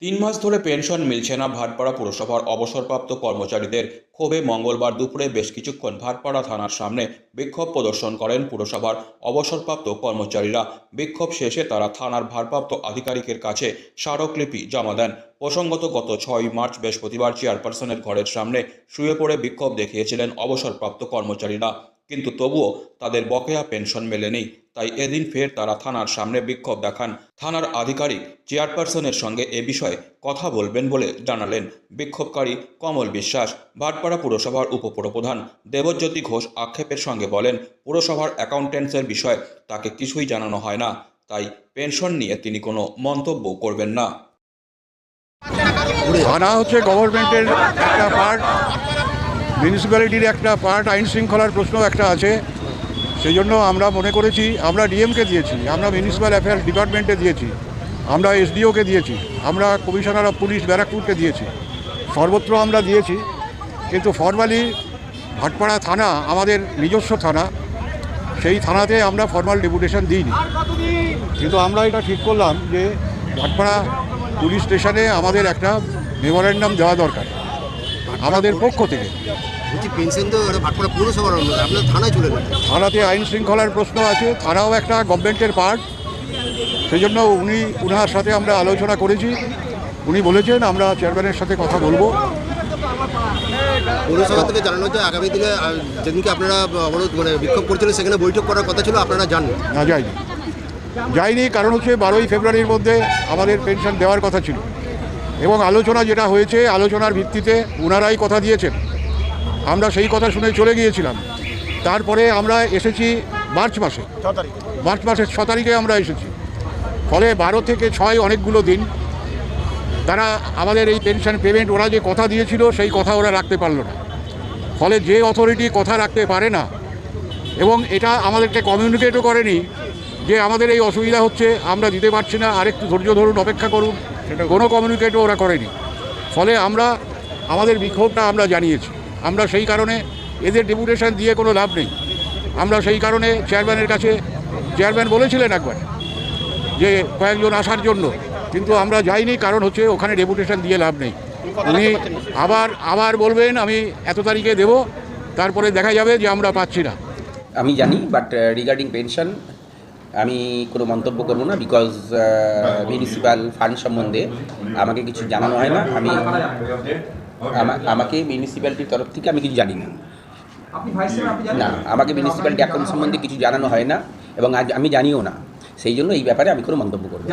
3 মাস ধরে পেনশন মিলছে না ভাটপাড়া পুরসভার অবসরপ্রাপ্ত কর্মচারীদের। ক্ষোভে মঙ্গলবার দুপুরে বেশ কিছুক্ষণ ভাটপাড়া থানার সামনে বিক্ষোভ প্রদর্শন করেন পুরসভার অবসরপ্রাপ্ত কর্মচারীরা। বিক্ষোভ শেষে তারা থানার ভারপ্রাপ্ত আধিকারিকের কাছে স্মারকলিপি জমা দেন। প্রসঙ্গত গত 6 মার্চ বৃহস্পতিবার চেয়ারপারসনের ঘরের সামনে শুয়ে পড়ে বিক্ষোভ দেখিয়েছিলেন অবসরপ্রাপ্ত কর্মচারীরা, কিন্তু তবুও তাদের বকেয়া পেনশন মেলেনি। তাই এদিন ফের তারা থানার সামনে বিক্ষোভ দেখান। থানার আধিকারিক চেয়ারপারসনের সঙ্গে এ বিষয়ে কথা বলবেন বলে জানালেন বিক্ষোভকারী কমল বিশ্বাস। ভাটপাড়া পুরসভার উপপ্রধান দেবজ্যোতি ঘোষ আক্ষেপের সঙ্গে বলেন, পুরসভার অ্যাকাউন্টেন্টসের বিষয়ে তাকে কিছুই জানানো হয় না, তাই পেনশন নিয়ে তিনি কোনো মন্তব্য করবেন না। থানা হচ্ছে গভর্নমেন্টের একটা পার্ট, মিউনিসিপ্যালিটির একটা পার্ট, আইন শৃঙ্খলার প্রশ্ন একটা আছে। সেই জন্য আমরা মনে করেছি, আমরা ডিএমকে দিয়েছি, আমরা মিউনিসিপ্যাল অ্যাফেয়ার্স ডিপার্টমেন্টে দিয়েছি, আমরা এসডিওকে দিয়েছি, আমরা কমিশনার অফ পুলিশ ব্যারাকপুরকে দিয়েছি, সর্বত্র আমরা দিয়েছি। কিন্তু ফর্মালি ভাটপাড়া থানা আমাদের নিজস্ব থানা, সেই থানাতে আমরা ফর্মাল ডেপুটেশন দিইনি। কিন্তু আমরা এটা ঠিক করলাম যে ভাটপাড়া পুলিশ স্টেশনে আমাদের একটা মেমোরেন্ডাম দেওয়া দরকার আমাদের পক্ষ থেকে। পেনশন তো ভাটপাড়া পুরসভার আপনার থানায় চলে গেল। থানাতে আইন শৃঙ্খলার প্রশ্ন আছে, থানাও একটা গভর্নমেন্টের পার্ট। সেই জন্য উনার সাথে আমরা আলোচনা করেছি, উনি বলেছেন আমরা চেয়ারম্যানের সাথে কথা বলবো। পৌরসভা থেকে জানানো যে আগামী দিনে যেদিনকে আপনারা অবরোধ বিক্ষোভ করছিলেন সেখানে বৈঠক করার কথা ছিল, আপনারা যান না? যাইনি, কারণ হচ্ছে 12ই ফেব্রুয়ারির মধ্যে আমাদের পেনশন দেওয়ার কথা ছিল এবং আলোচনা যেটা হয়েছে, আলোচনার ভিত্তিতে ওনারাই কথা দিয়েছেন, আমরা সেই কথা শুনে চলে গিয়েছিলাম। তারপরে আমরা এসেছি মার্চ মাসের 6 তারিখে আমরা এসেছি। ফলে 12 থেকে 6 অনেকগুলো দিন তারা আমাদের এই পেনশন পেমেন্ট, ওরা যে কথা দিয়েছিল সেই কথা ওরা রাখতে পারলো না। ফলে যে অথরিটি কথা রাখতে পারে না এবং এটা আমাদেরকে কমিউনিকেটও করেনি যে আমাদের এই অসুবিধা হচ্ছে, আমরা দিতে পারছি না, আরেকটু ধৈর্য ধরুন, অপেক্ষা করুন, সেটা কোনো কমিউনিকেটও ওরা করেনি। ফলে আমরা আমাদের বিক্ষোভটা আমরা জানিয়েছি। আমরা সেই কারণে এদের ডেপুটেশন দিয়ে কোনো লাভ নেই। আমরা সেই কারণে চেয়ারম্যানের কাছে, চেয়ারম্যান বলেছিলেন একবার যে কয়েকজন আসার জন্য, কিন্তু আমরা যাইনি, কারণ হচ্ছে ওখানে ডেপুটেশন দিয়ে লাভ নেই। উনি আবার বলবেন আমি এত তারিখে দেব, তারপরে দেখা যাবে যে আমরা পাচ্ছি না। আমি জানি, বাট রিগার্ডিং পেনশন আমি কোনো মন্তব্য করব না, বিকজ মিউনিসিপ্যাল ফান্ড সম্বন্ধে আমাকে কিছু জানানো হয় না। আমাকে মিউনিসিপ্যালিটির তরফ থেকে আমি কিছু জানি না। আমাকে মিউনিসিপ্যালিটি অ্যাকাউন্ট সম্বন্ধে কিছু জানানো হয় না এবং আজ আমি জানিও না। সেই জন্য এই ব্যাপারে আমি কোনো মন্তব্য করব না।